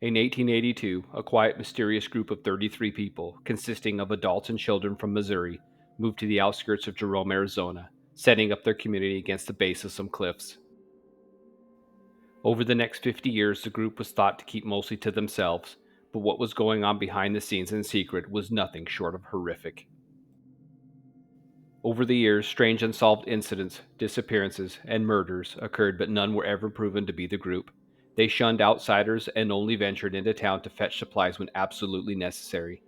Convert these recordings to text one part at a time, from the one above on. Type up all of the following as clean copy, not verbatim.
In 1882, a quiet, mysterious group of 33 people, consisting of adults and children from Missouri, moved to the outskirts of Jerome, Arizona, setting up their community against the base of some cliffs. Over the next 50 years, the group was thought to keep mostly to themselves, but what was going on behind the scenes in secret was nothing short of horrific. Over the years, strange unsolved incidents, disappearances, and murders occurred, but none were ever proven to be the group. They shunned outsiders and only ventured into town to fetch supplies when absolutely necessary.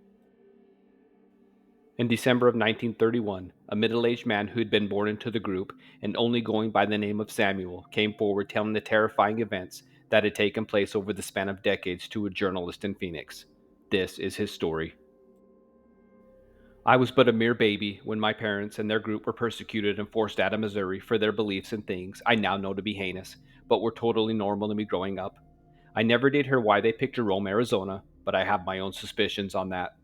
In December of 1931, a middle aged man who had been born into the group and only going by the name of Samuel came forward telling the terrifying events that had taken place over the span of decades to a journalist in Phoenix. This is his story. I was but a mere baby when my parents and their group were persecuted and forced out of Missouri for their beliefs in things I now know to be heinous, but were totally normal to me growing up. I never did hear why they picked Jerome, Arizona, but I have my own suspicions on that.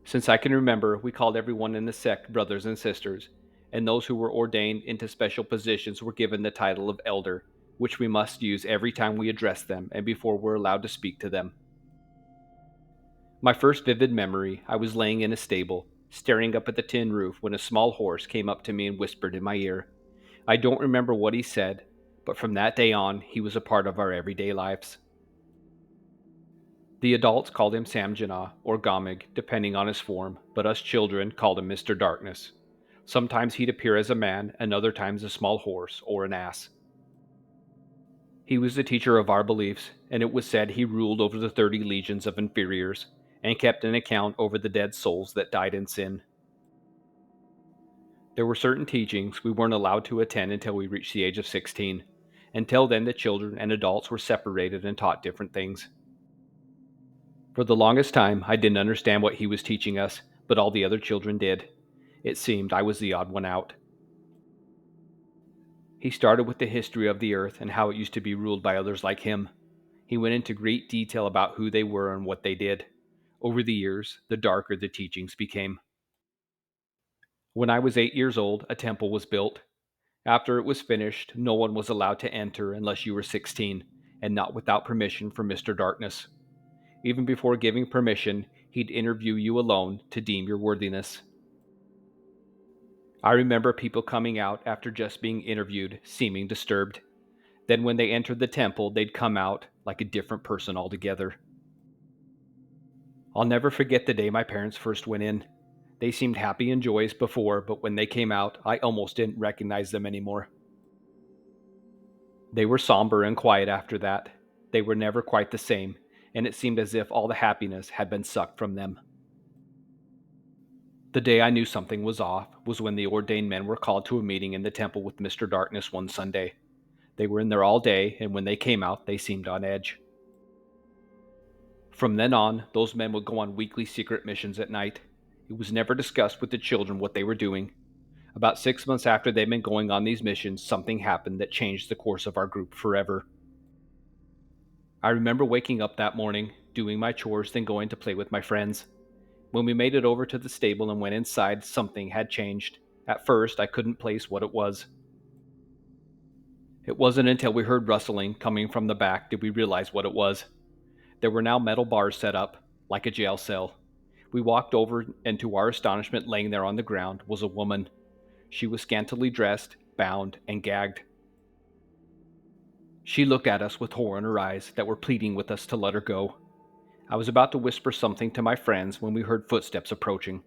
Since I can remember, we called everyone in the sect brothers and sisters, and those who were ordained into special positions were given the title of elder, which we must use every time we address them and before we're allowed to speak to them. My first vivid memory, I was laying in a stable, staring up at the tin roof when a small horse came up to me and whispered in my ear. I don't remember what he said, but from that day on, he was a part of our everyday lives. The adults called him Sam Janah or Gomig, depending on his form, but us children called him Mr. Darkness. Sometimes he'd appear as a man, and other times a small horse or an ass. He was the teacher of our beliefs, and it was said he ruled over the 30 legions of inferiors, and kept an account over the dead souls that died in sin. There were certain teachings we weren't allowed to attend until we reached the age of 16. Until then, the children and adults were separated and taught different things. For the longest time, I didn't understand what he was teaching us, but all the other children did. It seemed I was the odd one out. He started with the history of the earth and how it used to be ruled by others like him. He went into great detail about who they were and what they did. Over the years, the darker the teachings became. When I was 8 years old, a temple was built. After it was finished, no one was allowed to enter unless you were 16, and not without permission from Mr. Darkness. Even before giving permission, he'd interview you alone to deem your worthiness. I remember people coming out after just being interviewed, seeming disturbed. Then, when they entered the temple, they'd come out like a different person altogether. I'll never forget the day my parents first went in. They seemed happy and joyous before, but when they came out, I almost didn't recognize them anymore. They were somber and quiet after that. They were never quite the same, and it seemed as if all the happiness had been sucked from them. The day I knew something was off was when the ordained men were called to a meeting in the temple with Mr. Darkness one Sunday. They were in there all day, and when they came out, they seemed on edge. From then on, those men would go on weekly secret missions at night. It was never discussed with the children what they were doing. About 6 months after they'd been going on these missions, something happened that changed the course of our group forever. I remember waking up that morning, doing my chores, then going to play with my friends. When we made it over to the stable and went inside, something had changed. At first, I couldn't place what it was. It wasn't until we heard rustling coming from the back did we realize what it was. There were now metal bars set up, like a jail cell. We walked over, and to our astonishment, laying there on the ground was a woman. She was scantily dressed, bound, and gagged. She looked at us with horror in her eyes that were pleading with us to let her go. I was about to whisper something to my friends when we heard footsteps approaching.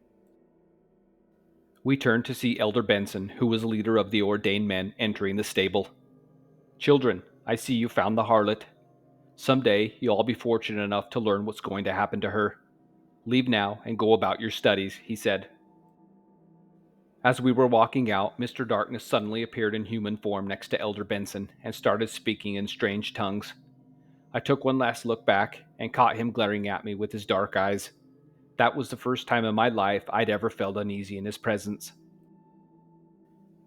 We turned to see Elder Benson, who was leader of the ordained men, entering the stable. "Children, I see you found the harlot. Someday you'll all be fortunate enough to learn what's going to happen to her. Leave now and go about your studies," he said. As we were walking out, Mr. Darkness suddenly appeared in human form next to Elder Benson and started speaking in strange tongues. I took one last look back and caught him glaring at me with his dark eyes. That was the first time in my life I'd ever felt uneasy in his presence.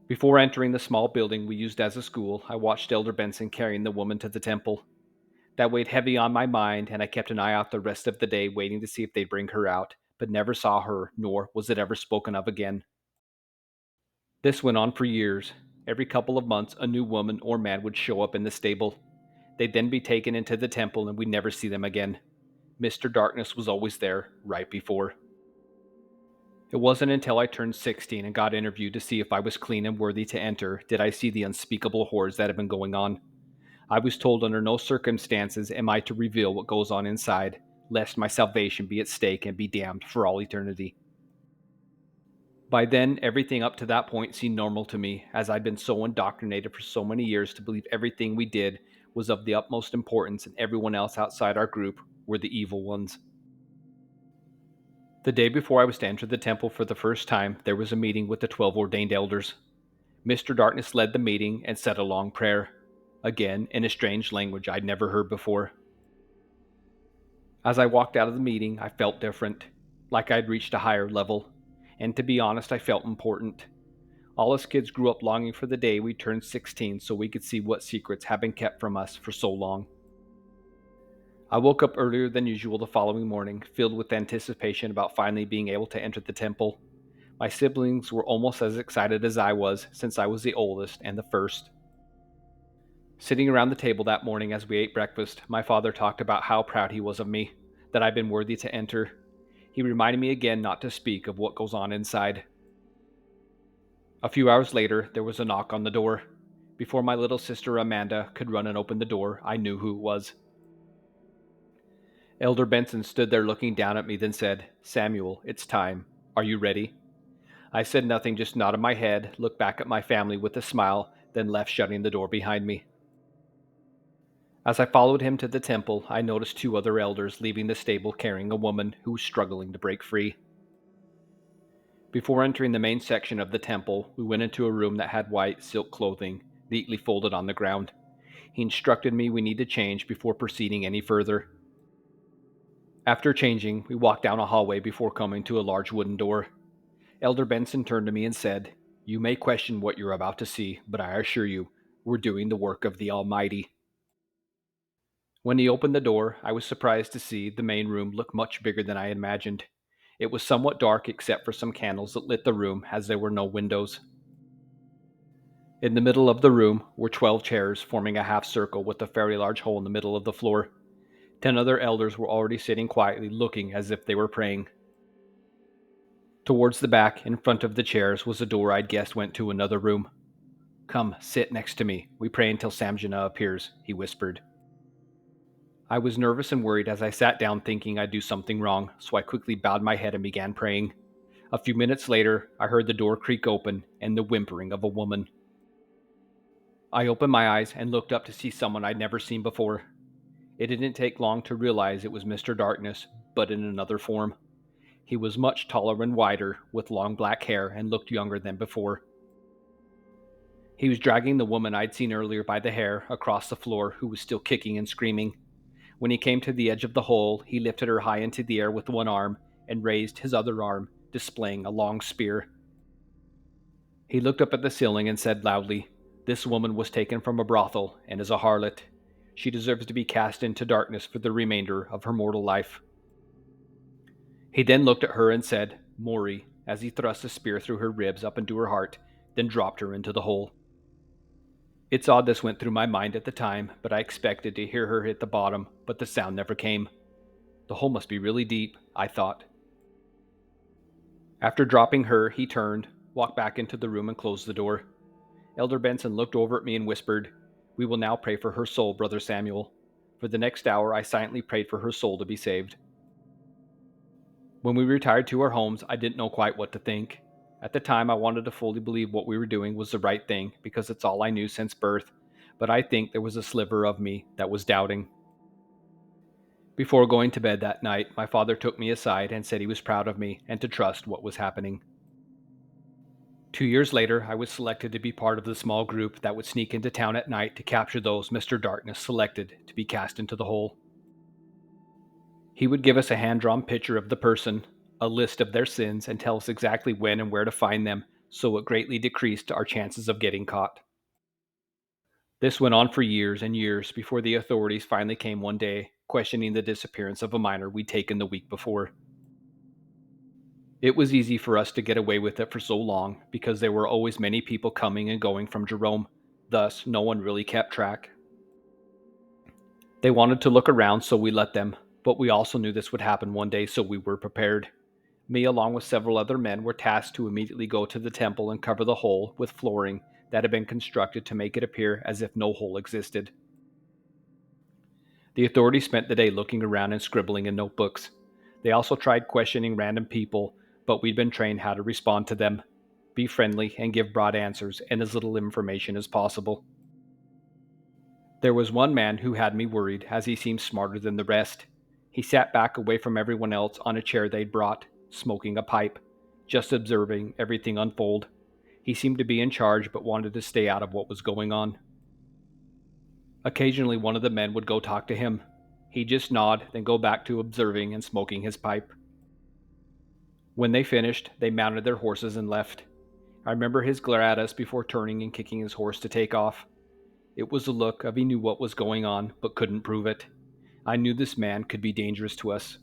Before entering the small building we used as a school, I watched Elder Benson carrying the woman to the temple. That weighed heavy on my mind, and I kept an eye out the rest of the day waiting to see if they'd bring her out, but never saw her, nor was it ever spoken of again. This went on for years. Every couple of months, a new woman or man would show up in the stable. They'd then be taken into the temple and we'd never see them again. Mr. Darkness was always there, right before. It wasn't until I turned 16 and got interviewed to see if I was clean and worthy to enter did I see the unspeakable horrors that had been going on. I was told under no circumstances am I to reveal what goes on inside, lest my salvation be at stake and be damned for all eternity. By then, everything up to that point seemed normal to me, as I'd been so indoctrinated for so many years to believe everything we did was of the utmost importance and everyone else outside our group were the evil ones. The day before I was to enter the temple for the first time, there was a meeting with the 12 ordained elders. Mr. Darkness led the meeting and said a long prayer, again in a strange language I'd never heard before. As I walked out of the meeting, I felt different, like I'd reached a higher level, and to be honest, I felt important. All us kids grew up longing for the day we turned 16 so we could see what secrets had been kept from us for so long. I woke up earlier than usual the following morning, filled with anticipation about finally being able to enter the temple. My siblings were almost as excited as I was, since I was the oldest and the first. Sitting around the table that morning as we ate breakfast, my father talked about how proud he was of me, that I'd been worthy to enter. He reminded me again not to speak of what goes on inside. A few hours later, there was a knock on the door. Before my little sister Amanda could run and open the door, I knew who it was. Elder Benson stood there looking down at me, then said, "Samuel, it's time. Are you ready?" I said nothing, just nodded my head, looked back at my family with a smile, then left, shutting the door behind me. As I followed him to the temple, I noticed two other elders leaving the stable carrying a woman who was struggling to break free. Before entering the main section of the temple, we went into a room that had white silk clothing, neatly folded on the ground. He instructed me we need to change before proceeding any further. After changing, we walked down a hallway before coming to a large wooden door. Elder Benson turned to me and said, "You may question what you're about to see, but I assure you, we're doing the work of the Almighty." When he opened the door, I was surprised to see the main room look much bigger than I had imagined. It was somewhat dark except for some candles that lit the room, as there were no windows. In the middle of the room were 12 chairs forming a half circle with a fairly large hole in the middle of the floor. 10 other elders were already sitting quietly, looking as if they were praying. Towards the back, in front of the chairs, was a door I'd guessed went to another room. "Come, sit next to me. We pray until Samjana appears," he whispered. I was nervous and worried as I sat down thinking I'd do something wrong, so I quickly bowed my head and began praying. A few minutes later, I heard the door creak open and the whimpering of a woman. I opened my eyes and looked up to see someone I'd never seen before. It didn't take long to realize it was Mr. Darkness, but in another form. He was much taller and wider, with long black hair, and looked younger than before. He was dragging the woman I'd seen earlier by the hair across the floor, who was still kicking and screaming. When he came to the edge of the hole, he lifted her high into the air with one arm and raised his other arm, displaying a long spear. He looked up at the ceiling and said loudly, "This woman was taken from a brothel and is a harlot. She deserves to be cast into darkness for the remainder of her mortal life." He then looked at her and said, "Mori," as he thrust a spear through her ribs up into her heart, then dropped her into the hole. It's odd this went through my mind at the time, but I expected to hear her hit the bottom, but the sound never came. The hole must be really deep, I thought. After dropping her, he turned, walked back into the room and closed the door. Elder Benson looked over at me and whispered, "We will now pray for her soul, Brother Samuel." For the next hour, I silently prayed for her soul to be saved. When we retired to our homes, I didn't know quite what to think. At the time, I wanted to fully believe what we were doing was the right thing because it's all I knew since birth, but I think there was a sliver of me that was doubting. Before going to bed that night, my father took me aside and said he was proud of me and to trust what was happening. 2 years later, I was selected to be part of the small group that would sneak into town at night to capture those Mr. Darkness selected to be cast into the hole. He would give us a hand-drawn picture of the person, a list of their sins, and tell us exactly when and where to find them, so it greatly decreased our chances of getting caught. This went on for years and years before the authorities finally came one day, questioning the disappearance of a minor we'd taken the week before. It was easy for us to get away with it for so long because there were always many people coming and going from Jerome. Thus, no one really kept track. They wanted to look around, so we let them, but we also knew this would happen one day, so we were prepared. Me, along with several other men, were tasked to immediately go to the temple and cover the hole with flooring that had been constructed to make it appear as if no hole existed. The authorities spent the day looking around and scribbling in notebooks. They also tried questioning random people, but we'd been trained how to respond to them, be friendly, and give broad answers and as little information as possible. There was one man who had me worried, as he seemed smarter than the rest. He sat back away from everyone else on a chair they'd brought, smoking a pipe, just observing everything unfold. He seemed to be in charge, but wanted to stay out of what was going on. Occasionally, one of the men would go talk to him. He'd just nod, then go back to observing and smoking his pipe. When they finished, they mounted their horses and left. I remember his glare at us before turning and kicking his horse to take off. It was the look of he knew what was going on, but couldn't prove it. I knew this man could be dangerous to us.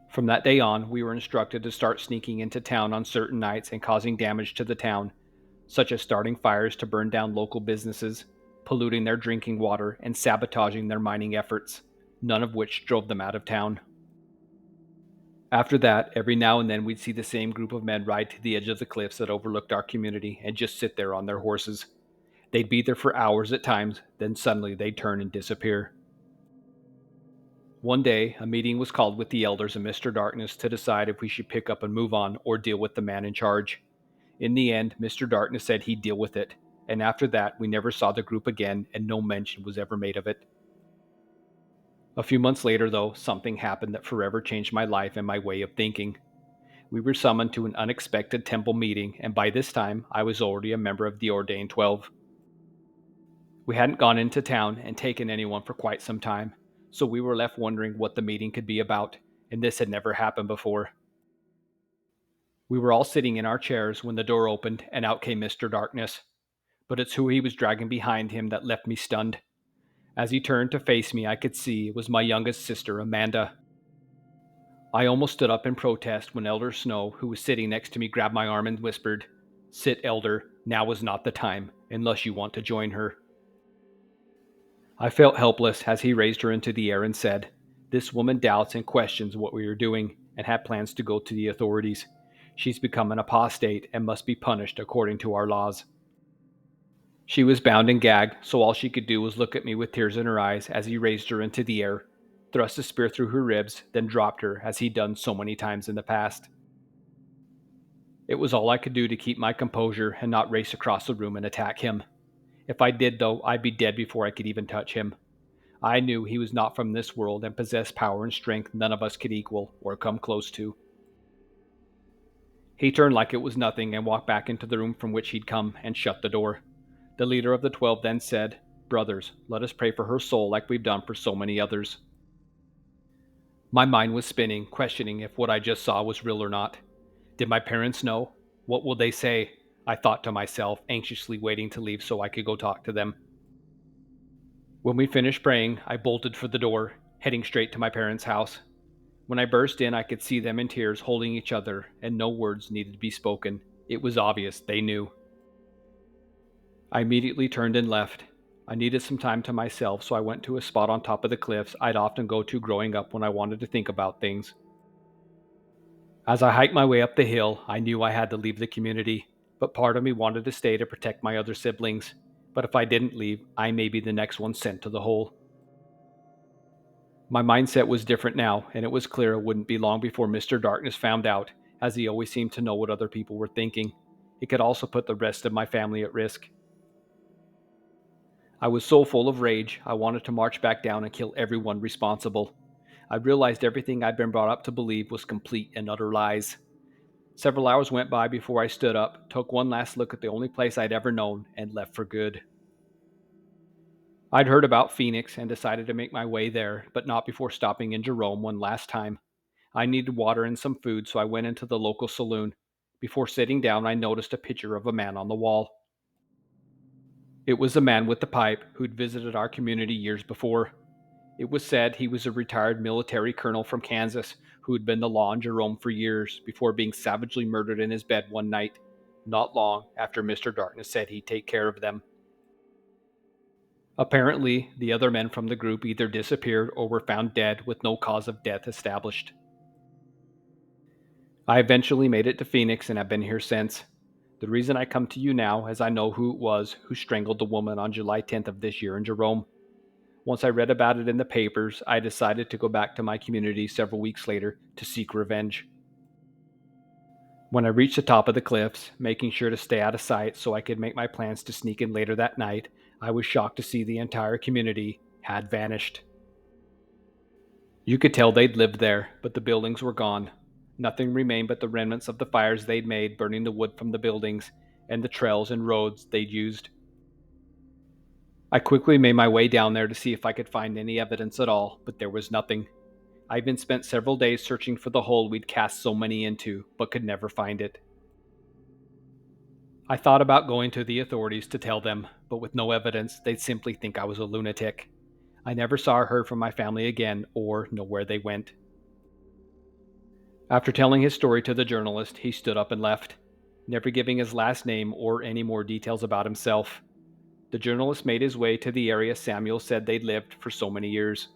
From that day on, we were instructed to start sneaking into town on certain nights and causing damage to the town, such as starting fires to burn down local businesses, polluting their drinking water, and sabotaging their mining efforts, none of which drove them out of town. After that, every now and then we'd see the same group of men ride to the edge of the cliffs that overlooked our community and just sit there on their horses. They'd be there for hours at times, then suddenly they'd turn and disappear. One day, a meeting was called with the elders and Mr. Darkness to decide if we should pick up and move on or deal with the man in charge. In the end, Mr. Darkness said he'd deal with it, and after that, we never saw the group again and no mention was ever made of it. A few months later, though, something happened that forever changed my life and my way of thinking. We were summoned to an unexpected temple meeting, and by this time, I was already a member of the Ordained 12. We hadn't gone into town and taken anyone for quite some time, so we were left wondering what the meeting could be about, and this had never happened before. We were all sitting in our chairs when the door opened and out came Mr. Darkness, but it's who he was dragging behind him that left me stunned. As he turned to face me, I could see it was my youngest sister, Amanda. I almost stood up in protest when Elder Snow, who was sitting next to me, grabbed my arm and whispered, "Sit, Elder, now is not the time, unless you want to join her." I felt helpless as he raised her into the air and said, "This woman doubts and questions what we are doing and had plans to go to the authorities. She's become an apostate and must be punished according to our laws." She was bound and gagged, so all she could do was look at me with tears in her eyes as he raised her into the air, thrust a spear through her ribs, then dropped her as he'd done so many times in the past. It was all I could do to keep my composure and not race across the room and attack him. If I did, though, I'd be dead before I could even touch him. I knew he was not from this world and possessed power and strength none of us could equal or come close to. He turned like it was nothing and walked back into the room from which he'd come and shut the door. The leader of the 12 then said, "Brothers, let us pray for her soul like we've done for so many others." My mind was spinning, questioning if what I just saw was real or not. Did my parents know? What will they say? I thought to myself, anxiously waiting to leave so I could go talk to them. When we finished praying, I bolted for the door, heading straight to my parents' house. When I burst in, I could see them in tears holding each other, and no words needed to be spoken. It was obvious they knew. I immediately turned and left. I needed some time to myself, so I went to a spot on top of the cliffs I'd often go to growing up when I wanted to think about things. As I hiked my way up the hill, I knew I had to leave the community, but part of me wanted to stay to protect my other siblings. But if I didn't leave, I may be the next one sent to the hole. My mindset was different now, and it was clear it wouldn't be long before Mr. Darkness found out, as he always seemed to know what other people were thinking. It could also put the rest of my family at risk. I was so full of rage, I wanted to march back down and kill everyone responsible. I realized everything I'd been brought up to believe was complete and utter lies. Several hours went by before I stood up, took one last look at the only place I'd ever known, and left for good. I'd heard about Phoenix and decided to make my way there, but not before stopping in Jerome one last time. I needed water and some food, so I went into the local saloon. Before sitting down, I noticed a picture of a man on the wall. It was the man with the pipe who'd visited our community years before. It was said he was a retired military colonel from Kansas who'd been the law in Jerome for years before being savagely murdered in his bed one night, not long after Mr. Darkness said he'd take care of them. Apparently, the other men from the group either disappeared or were found dead with no cause of death established. I eventually made it to Phoenix and have been here since. The reason I come to you now is I know who it was who strangled the woman on July 10th of this year in Jerome. Once I read about it in the papers, I decided to go back to my community several weeks later to seek revenge. When I reached the top of the cliffs, making sure to stay out of sight so I could make my plans to sneak in later that night, I was shocked to see the entire community had vanished. You could tell they'd lived there, but the buildings were gone. Nothing remained but the remnants of the fires they'd made burning the wood from the buildings and the trails and roads they'd used. I quickly made my way down there to see if I could find any evidence at all, but there was nothing. I even spent several days searching for the hole we'd cast so many into, but could never find it. I thought about going to the authorities to tell them, but with no evidence, they'd simply think I was a lunatic. I never saw or heard from my family again or know where they went. After telling his story to the journalist, he stood up and left, never giving his last name or any more details about himself. The journalist made his way to the area Samuel said they'd lived for so many years.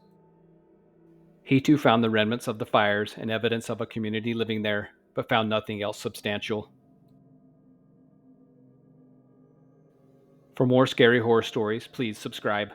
He too found the remnants of the fires and evidence of a community living there, but found nothing else substantial. For more scary horror stories, please subscribe.